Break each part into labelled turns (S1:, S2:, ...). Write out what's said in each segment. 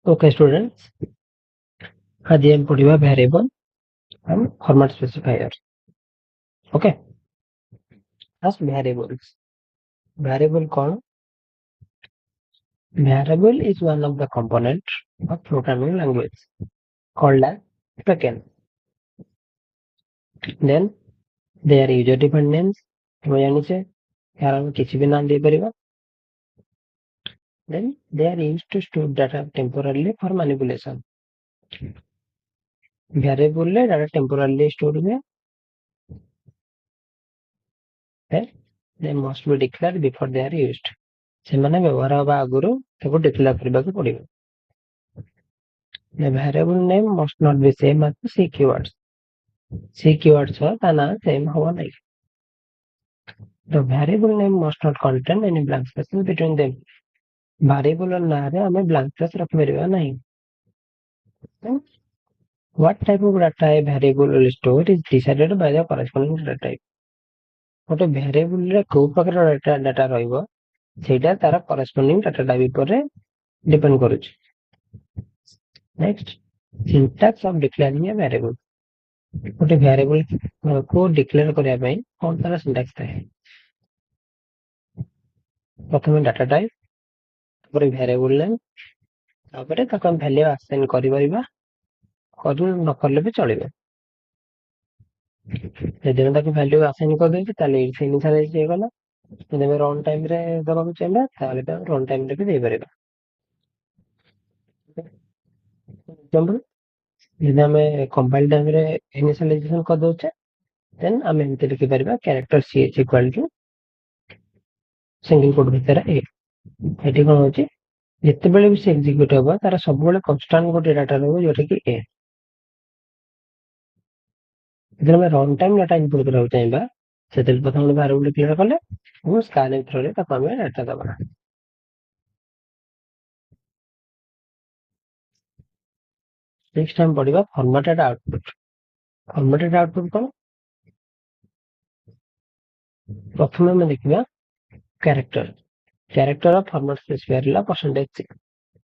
S1: Okay students, आज हम पढ़िबा variable and format specifiers. Okay, first variables. Variable कौन? Variable is one of the components of programming language called as token. Then they are user defined names. हम जानी छे यार हम किसी भी नाम दे परिबा. Then they are used to store data temporarily for manipulation. Variable ले data temporarily stored हुए. Then they must be declared before they are used. ସେମାନେ ବ୍ୟବହାର ହେବା ଆଗରୁ ତାକୁ ଡିକ୍ଲେୟାର କରିବାକୁ ପଡିବ. The variable name must not be same as the C keywords. C keywords सह ता ना same हवा नहीं. The variable name must not contain any blank spaces between them. Variable और नाम रे हमें blank space रख परिबा नहीं. What type of data a variable will store is decided by the corresponding data type. ଗୋଟେ variable ରେ କୋଉ ପ୍ରକାର data ରହିବ ସେଇଟା ତାର corresponding data type ଉପରେ depend କରୁଛି. Next, syntax of declaring a variable. ଗୋଟେ variable को declare କରିବା ପାଇଁ କଣ ତାର syntax ଥାଏ? ପ୍ରଥମେ data type, ତାପରେ variable name, ତାପରେ ତାକୁ ଆମେ value assign କରିପାରିବା, କରି ନ କଲେ ବି ଚଳିବ. ଯଦି ଆମେ ତାକୁ value assign କରିଦେଇଛୁ ତାହେଲେ ସେ initialize ହେଇଗଲା. ଯଦି ଆମେ run time ରେ ଦବାକୁ ଚାହିଁବା ତାହେଲେ ଆମେ run time ରେ ବି ଦେଇପାରିବା. example, ଯଦି ଆମେ compile time ରେ initialization କରିଦଉଛେ then ଆମେ ଏମିତି ଲେଖିପାରିବା character ch equal to single quote ଭିତରେ a. ଏଠି କଣ ହଉଛି ଯେତେବେଳେ ବି ସେ ଏକ୍ଜିକ୍ୟୁଟ ହେବ ତାର ସବୁବେଳେ କନଷ୍ଟାଣ୍ଟ ଗୋଟେ ଡାଟା ରହିବ ଯୋଉଟା କି a. ଯେତେବେଳେ ଆମେ ରନ୍ ଟାଇମ୍ ଡାଟା ଇନପୁଟ କରିବାକୁ ଚାହିଁବା ସେତେବେଳେ ପ୍ରଥମେ ଗୋଟେ ଭେରିଏବଲ ଡିକ୍ଲେୟାର କଲେ ଏବଂ ସ୍କାନଫ୍ ଥ୍ରୋରେ ତାକୁ ଆମେ ଡାଟା ଦବା. ନେକ୍ସଟ ଆମେ ପଢିବା ଫର୍ମାଟେଡ ଆଉଟପୁଟ. ଫର୍ମାଟେଡ ଆଉଟପୁଟ କଣ? ପ୍ରଥମେ ଆମେ ଦେଖିବା କ୍ୟାରେକ୍ଟର. କ୍ୟାରେକ୍ଟର ଫର୍ମାଟ ସ୍ପେସିଫାୟାର ହେଲା %c.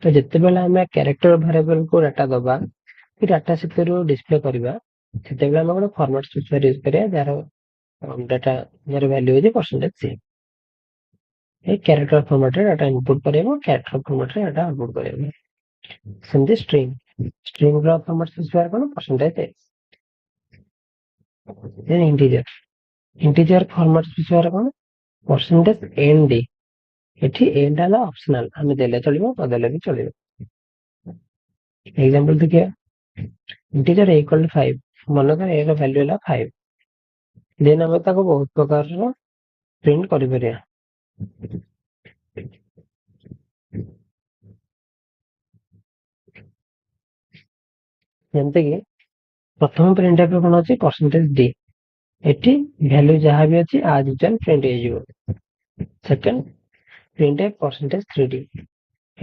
S1: ତ ଯେତେବେଳେ ଆମେ କ୍ୟାରେକ୍ଟର ଭେରିଏବଲ କୁ ଡାଟା ଦବା କି ଡାଟା ସେଥିରୁ ଡିସପ୍ଲେ କରିବା ସେତେବେଳେ ଆମେ ଗୋଟେ ଫର୍ମାଟ ସ୍ପେସିଫାୟାର ୟୁଜ କରିବା ଯାହାର ଡାଟା ଯାହାର ଭ୍ୟାଲ୍ୟୁ ହେଉଛି %c. ଏ କ୍ୟାରେକ୍ଟର ଫର୍ମାଟରେ ଡାଟା ଇନପୁଟ କରିବାକୁ କ୍ୟାରେକ୍ଟର ଫର୍ମାଟରେ ଡାଟା ଆଉଟପୁଟ କରିବାକୁ. ସେମିତି ଷ୍ଟ୍ରିଙ୍ଗ. ଷ୍ଟ୍ରିଙ୍ଗର ଫର୍ମାଟ ସ୍ପେସିଫାୟାର କଣ? %s. ଦେନ୍ ଇଣ୍ଟିଜର. ଇଣ୍ଟିଜର ଫର୍ମାଟ ସ୍ପେସିଫାୟାର କଣ? %nd. ଏଠି ଏଣ୍ଡ ହେଲା ଅପସନାଲ, ଆମେ ଦେଲେ ଚଳିବ ନଦେଲେ ବି ଚଳିବ. ଏକ୍ସାମ୍ପଲ ଦେଖିବା. Integer equal to 5. ମନେକର a ର ଭ୍ୟାଲ୍ୟୁ ହେଲା 5. ଦେନ୍ ଆମେ ତାକୁ ବହୁତ ପ୍ରକାରର ପ୍ରିଣ୍ଟ କରିପାରିବା. ଯେମିତି କି ପ୍ରଥମ ପ୍ରିଣ୍ଟ ଟାଇପ କଣ ଅଛି? %d. ଏଠି ଭ୍ୟାଲ୍ୟୁ ଯାହା ବି ଅଛି as usual ପ୍ରିଣ୍ଟ ହେଇଯିବ. Second print %3d.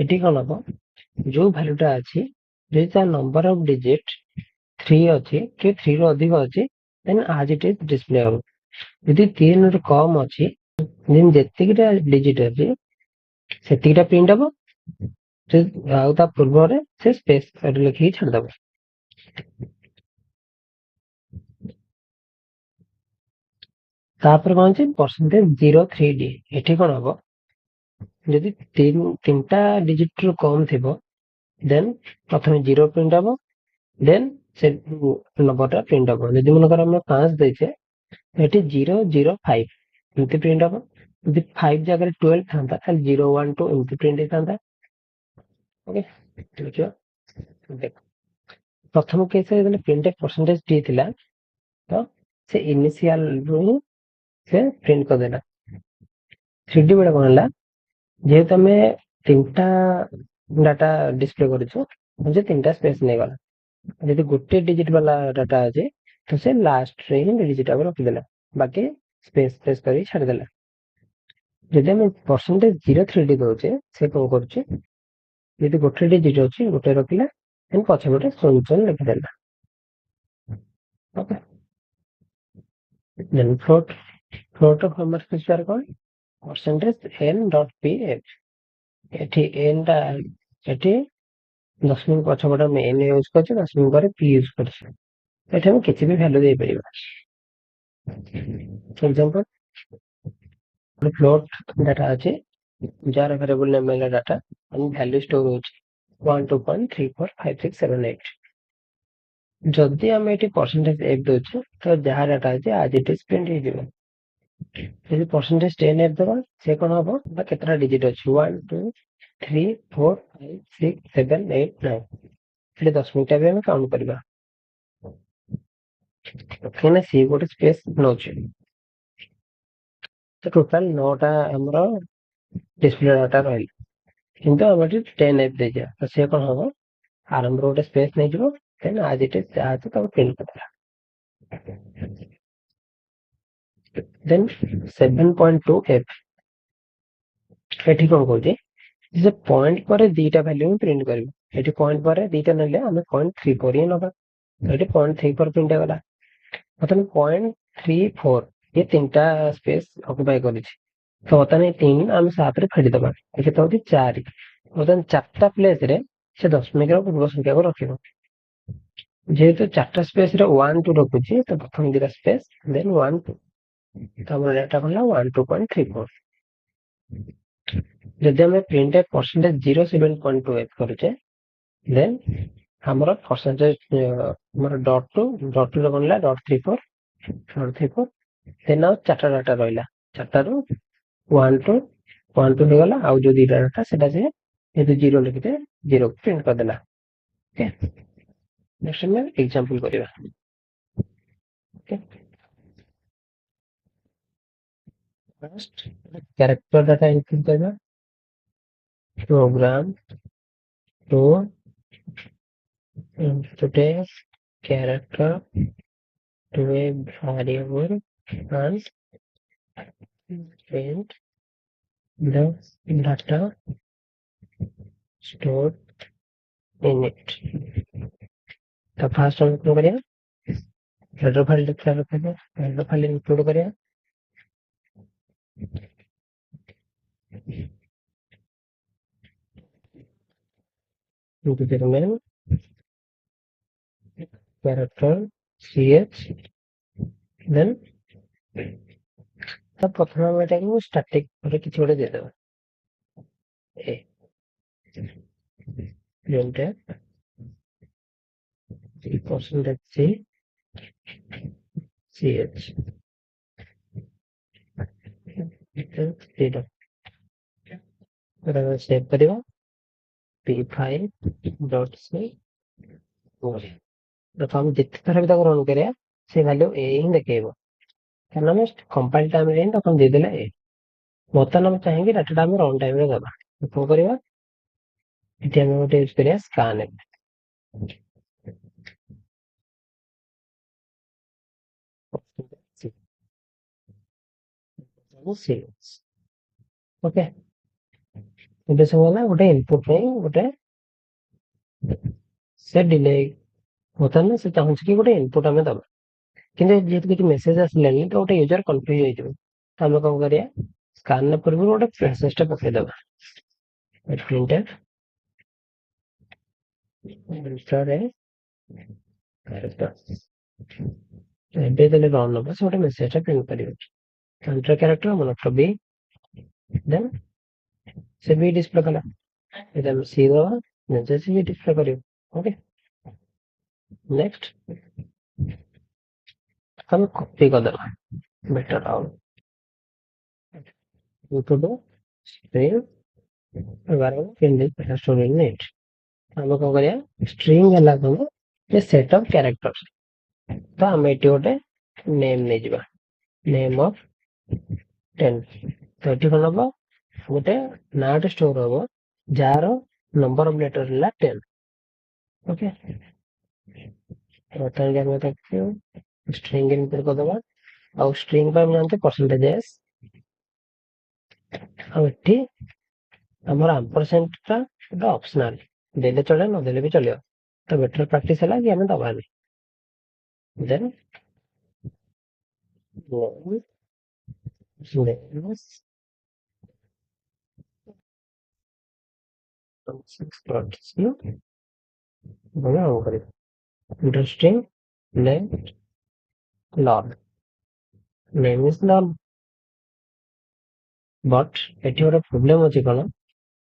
S1: ଏଠି କଣ ହବ? ଯୋଉ ଭ୍ୟାଲ୍ୟୁଟା ଅଛି ଯଦି ତା ନମ୍ବର ଅଫ ଡିଜିଟ 3 ଅଛି କି 3 ରୁ ଅଧିକ ଅଛି ଦେନ୍ as it is display ହବ. ଯଦି 3 ରୁ କମ ଅଛି ଦେନ୍ ଯେତିକିଟା ଡିଜିଟ ଅଛି ସେତିକିଟା ପ୍ରିଣ୍ଟ ହବ ଆଉ ତା ପୂର୍ବରେ ସେ ସ୍ପେସ ଲେଖିକି ଛାଡିଦବ. ତାପରେ କଣ ଅଛି? %03d. ଏଠି କଣ ହବ? ଯଦି ତିନିଟା ଡିଜିଟ ରୁ କମ ଥିବ ଦେନ୍ ପ୍ରଥମେ 0 ପ୍ରିଣ୍ଟ ହବ ଦେନ୍ ସେ ନମ୍ବରଟା ପ୍ରିଣ୍ଟ ହବ. ଯଦି ମନେକର ଆମେ 5 ଦେଇଛେ ଏଠି 005 ଏମିତି ପ୍ରିଣ୍ଟ ହବ. ଯଦି 5 ଜାଗାରେ 12 ଥାନ୍ତା ତାହେଲେ 012 ଏମିତି ପ୍ରିଣ୍ଟ ହେଇଥାନ୍ତା. ଓକେ, ଦେଖିବା. ଦେଖ ପ୍ରଥମ କେସରେ ଯେତେବେଳେ ପ୍ରିଣ୍ଟ %d ଥିଲା ତ ସେ ଇନିସିଆଲ ରୁ ହିଁ ସେ ପ୍ରିଣ୍ଟ କରିଦେଲା. 3d ବେଳେ କଣ ହେଲା? ଯେହେତୁ ଆମେ ତିନିଟା ଡାଟା ଡିସପ୍ଲେ କରିଛୁ ଯେ ତିନିଟା ସ୍ପେସ ନେଇଗଲା. ଯଦି ଗୋଟେ ଡିଜିଟ ବାଲା ଡାଟା ଅଛି ତ ସେ ଲାଷ୍ଟରେ ହିଁ ଡିଜିଟ ଟାକୁ ରଖିଦେଲା, ବାକି ସ୍ପେସ ସ୍ପେସ କରି ଛାଡିଦେଲା. ଯଦି ଆମେ %03d ଦଉଛେ ସେ କଣ କରୁଛି? ଯଦି ଗୋଟେ ଡିଜିଟ ଅଛି ଗୋଟେ ରଖିଲା ଦେନ୍ ପଛପଟେ 0 ଲେଖିଦେଲା. ଓକେ, ଦେନ୍ ଫ୍ଲୋଟ. ଫ୍ଲୋଟ ଫର୍ମାଟ ସ୍ପେସିଫାୟାର କଣ? %n.ph. ଏଠି n ଟା ଏଠି ଦଶମିକ ପଛପଟେ ଆମେ n ୟୁଜ କରୁଛେ, ଦଶମିକ ପରେ p ୟୁଜ କରୁଛେ। ଏଠି ଆମେ କିଛି ବି ଭ୍ୟାଲୁ ଦେଇପାରିବା। ଏକ୍ସାମ୍ପଲ, ଗୋଟେ ଫ୍ଲୋଟ ଡାଟା ଅଛି ଯାହାର ଭେରିଏବଲ ନେମ୍ ହେଲା ଡାଟା, ଆମ ଭ୍ୟାଲୁ ଷ୍ଟୋର ହଉଛି 1 2.34567 8। ଯଦି ଆମେ ଏଠି ପରସେଣ୍ଟେଜ f ଦଉଛୁ ତ ଯାହା ଡାଟା ଅଛି ଆଜ ଇଟ ଇଜ ପ୍ରିଣ୍ଟ ହେଇଯିବ। ଯଦି ପରସେଣ୍ଟେଜ 10f ଦବା, ସେ କଣ ହବ ନା କେତେଟା ଡିଜିଟ ଅଛି 1 2 3 4 5 6 7 8 9। ଏଠି ଦଶମିକଟା ବି ଆମେ କାଉଣ୍ଟ କରିବା, କାହିଁକିନା ସିଏ ଗୋଟେ ସ୍ପେସ ନଉଛି। ତ ଟୋଟାଲ 9ଟା ଆମର ଡିସପ୍ଲେ ଡାଟା ରହିଲା, କିନ୍ତୁ ଆମେ ଏଠି 10f ଦେଇଯିବା ତ ସିଏ କଣ ହବ, ଆରମ୍ଭରୁ ଗୋଟେ ସ୍ପେସ ନେଇଯିବ, ଦେନ୍ ଆଜ ଇଟ ଇଜ ଯାହା ଅଛି ତାକୁ ପ୍ରିଣ୍ଟ କରିଦେଲା। ଦେନ୍ 7.2f ଏଠି କଣ କହୁଛି ଯେ ପଏଣ୍ଟ ପରେ ଦିଟା ଭ୍ୟାଲୁ ହିଁ ପ୍ରିଣ୍ଟ କରିବ। ଏଠି ପଏଣ୍ଟ ପରେ ଦିଟା ନେଲେ ଆମେ 0.34 ହିଁ ନବା, ଏଠି 0.34 ପ୍ରିଣ୍ଟ ହେଇଗଲା। ବର୍ତ୍ତମାନ 0.34 ये 3ଟା ସ୍ପେସ ଅକୁପାଇ କରିଛି, ତ ବର୍ତ୍ତମାନ ଏ 3 ଆମେ 7ରେ ଫେଡିଦବା, କେତେ ହଉଛି 4। ବର୍ତ୍ତମାନ 4ଟା ପ୍ଲେସ ରେ ସେ ଦଶମିକର ପୂର୍ବ ସଂଖ୍ୟାକୁ ରଖିବ। ଯେହେତୁ 4ଟା ସ୍ପେସ ରେ 1 2 ରଖୁଛି, ତ ପ୍ରଥମ ଦିଟା ସ୍ପେସ ଦେନ୍ 1 2, ତ ଆମର ଡାଟା କଣ ହେଲା 12.34। ଯଦି ଆମେ ପ୍ରିଣ୍ଟ ପରସେଣ୍ଟେଜ 07.2f କରୁଛେ, ଦେନ୍ ଆମର ପରସେଣ୍ଟେଜ ଆମର ଡଟ୍ ଟୁ ରେ କଣ ହେଲା .34 ଦେନ୍ ଆଉ 4ଟା ଡାଟା ରହିଲା, 4ଟାରୁ 1 2 ହେଇଗଲା, ଆଉ ଯୋଉ ଦିଟା ଡାଟା ସେଟା ସେ ଯେହେତୁ 0 ଲିଖିତେ 0 କୁ ପ୍ରିଣ୍ଟ କରିଦେଲା। ଓକେ, ନେକ୍ସଟ ଆମେ ଏକ୍ସାମ୍ପଲ କରିବା। Okay, first character data input କରିବା, programme to input a character to a variable and print the data stored in it। तो फर्स्ट हम क्या करें, हेडर फाइल डिक्लेयर करें, हेडर फाइल इंक्लूड करें, into the domain character ch, then तब प्रथम हम एटाକୁ स्टैटिक ଗୋଟେ କିଛି ଗୋଟେ ଦେଇଦେବା a printf percentage c ch zero ଏଟା ସେଭ୍ କରିବା p5.c। देखो हम जितने थर भी रन करिया से वैल्यू ए ही देखेबो, କାରଣ ଆମେ କମ୍ପାଇଲ ଟାଇମରେ ହିଁ ତାକୁ ଦେଇଦେଲେ ଏ। ବର୍ତ୍ତମାନ ଆମେ ଚାହିଁକି ଡାଟାଟା ଆମେ ରନ୍ ଟାଇମରେ ଦବା, କଣ କରିବା, ଏଠି ଆମେ ଗୋଟେ ୟୁଜ କରିବା scanf। ଓକେ, ଏବେ ସବୁ ହେଲା ଗୋଟେ ଇନପୁଟ ପାଇଁ ଗୋଟେ ସେ ଡିଲେ, ବର୍ତ୍ତମାନ ସେ ଚାହୁଁଛି କି ଗୋଟେ ଇନପୁଟ ଆମେ ଦବା, କିନ୍ତୁ ଯେହେତୁ କିଛି ମେସେଜ ଆସିଲାନି ତ ଗୋଟେ ୟୁଜର କନଫ୍ୟୁଜ ହେଇଯିବ, ତ ଆମେ କଣ କରିବା, ସ୍କାନର ପୂର୍ବରୁ ଗୋଟେ ମେସେଜ ଟା ପକେଇଦବା, printf enter a character। ଏବେ ଯେତେବେଳେ ରନ୍ ହବ ସେ ଗୋଟେ ମେସେଜ ଟା ପ୍ରିଣ୍ଟ କରିବ, enter character मतलब b, ଦେନ୍ ସେ ବି ଡିସପ୍ଲେ କଲା, ଯଦି ଆମେ ସି ଦବା ନିଜେ ସେ ବି ଡିସପ୍ଲେ କରିବ। ଓକେ, ନେକ୍ସଟ ଆମେ କପି କରିଦେବା ବେଟର ଆଉ into the string variable stored in it। ଆମେ କଣ କରିବା, string ହେଲା କଣ, ଏ set of characters, ତ ଆମେ ଏଠି ଗୋଟେ ନେମ୍ ନେଇଯିବା, ନେମ୍ ଅଫ 10। ତ ଏଠି କଣ ହବ, ଗୋଟେ ନାଁଟେ ଷ୍ଟୋର ହବ ଯାହାର ନମ୍ବର ଅଫ ଲେଟର ହେଲା 10। ଓକେ, ବର୍ତ୍ତମାନ ଆମେ ତାକୁ string ଇନପୁଟ କରିଦବା, ଆଉ string ପାଇଁ ଆମେ ଜାଣିଛେ percentage s, ଆଉ ଏଠି ଆମର ampersand ଟା ଗୋଟେ ଅପସନାଲ, ଦେଲେ ଚଳେ ନଦେଲେ ବି ଚଳିବ, ତ ବେଟର ପ୍ରାକ୍ଟିସ ହେଲା କି ଆମେ ଦବାନି। ଦେନ୍ Interesting. Let log. Name is log. But ଏଠି ଗୋଟେ ପ୍ରୋବ୍ଲେମ ଅଛି କଣ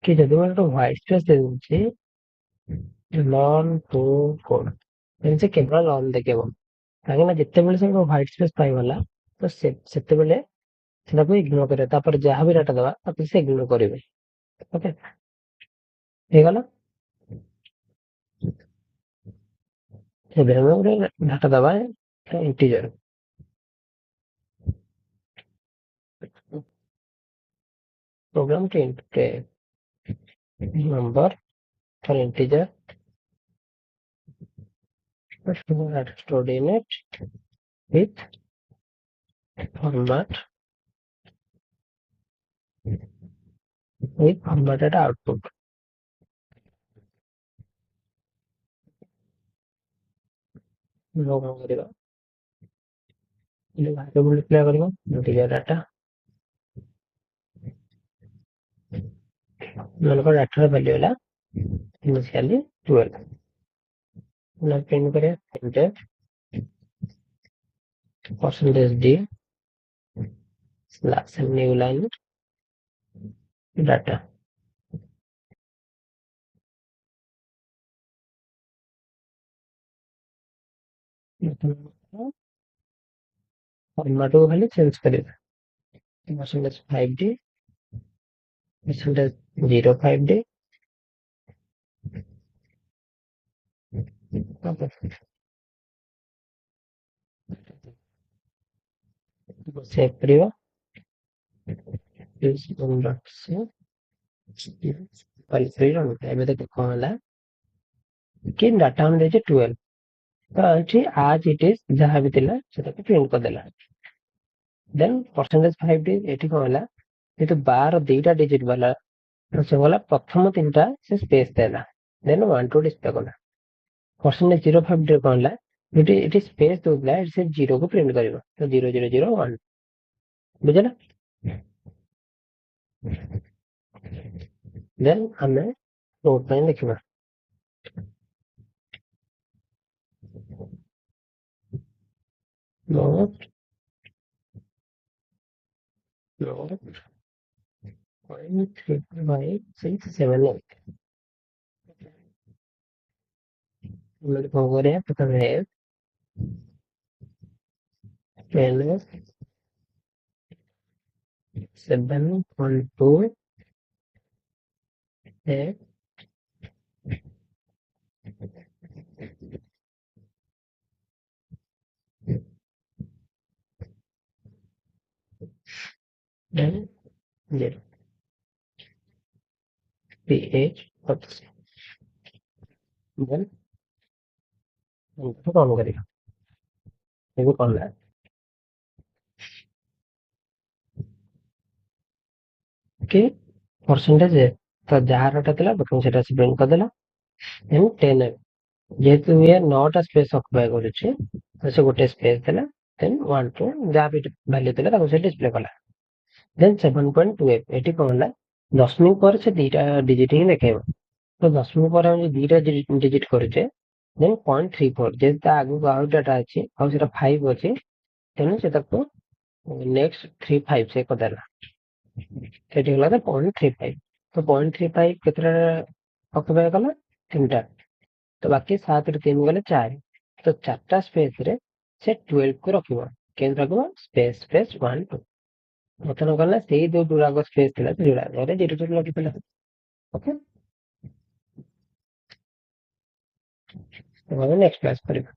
S1: କି ଯଦି ମୁଁ ଗୋଟେ ହ୍ୱାଇଟ୍ ସ୍ପେସ୍ ଦେଇଦେଉଛି ନନ୍ ଟୁ କୋଡ୍ ସେ କେବଳ ନନ୍ ଦେଖେଇବ କାହିଁକିନା ଯେତେବେଳେ ସେ ଗୋଟେ ହ୍ୱାଇଟ୍ ସ୍ପେସ୍ ପାଇଗଲା ତ ସେତେବେଳେ ସେ ତାକୁ ଇଗ୍ନୋର କରିବ ତାପରେ ଯାହା ବି ଡାଟା ଦବା ତାକୁ ସେ ଇଗ୍ନୋର କରିବେ ଓକେ ହେଇଗଲା ଏବେ ଆମେ ଗୋଟେ ଡାଟା ଦବା integer program to integrate number for integer stored in it with formatted output. variable declare करेगा integer data मनकर डाटा वैल्यू है इनिशियली 12 ना प्रिंट करें enter %d slash new line data format को खाली चेंज करेगा %5d %05d सेव करियो use one.c file free run एबे तक कौन होला कि डाटा हम देजे 12 तो एठी आज इट इज जहां भी थिला सेटा को प्रिंट कर देला देन %5d एठी कौन होला ये तो 12 दुईटा डिजिट वाला तो से वाला प्रथम तीनटा से स्पेस देला देन 1 2 डिस्प्ले कला %05d कौन होला एठी एठी स्पेस दोला से 0 को प्रिंट करिवो तो 0001 बुझला देन हमें नोट में लिखना नोट 0.35678 हमने कौन करे प्रथम है minus 7.2 है then 0 ph then हम कौन करेगा ये कौन है कि परसेंटेज है तो जहाँ डाटा थिला प्रथम सेटा से प्रिंट कर देला देन 10 है जेहेतु ये 9टा स्पेस ऑक्युपाई करूची तो से गोटे स्पेस देला देन 1 2 जहाँ भी वैल्यू थिला ताको से डिस्प्ले कला देन 7.2 एटी कौन होला दशमिक पर से दुईटा डिजिट ही देखेबो तो दशमिक पर हम दुईटा डिजिट करूचे देन 0.34 जेता आगु आउ डाटा अछि आउ सेटा 5 अछि तेनु से ताको नेक्स्ट 35 से कदेला सेठी होला तो 0.35 तो 0.35 केतरा ऑक्युपाई कला तीनटा तो बाकी 7 रे 3 गले 4 तो चारटा स्पेस रे से 12 को रखिबो केन रखिबो स्पेस स्पेस 1 2 मतलब कला सेही दो दुरागो स्पेस थिला तो जोड़ा रे 0 0 लखितला ओके तो नेक्स्ट क्लास करिबा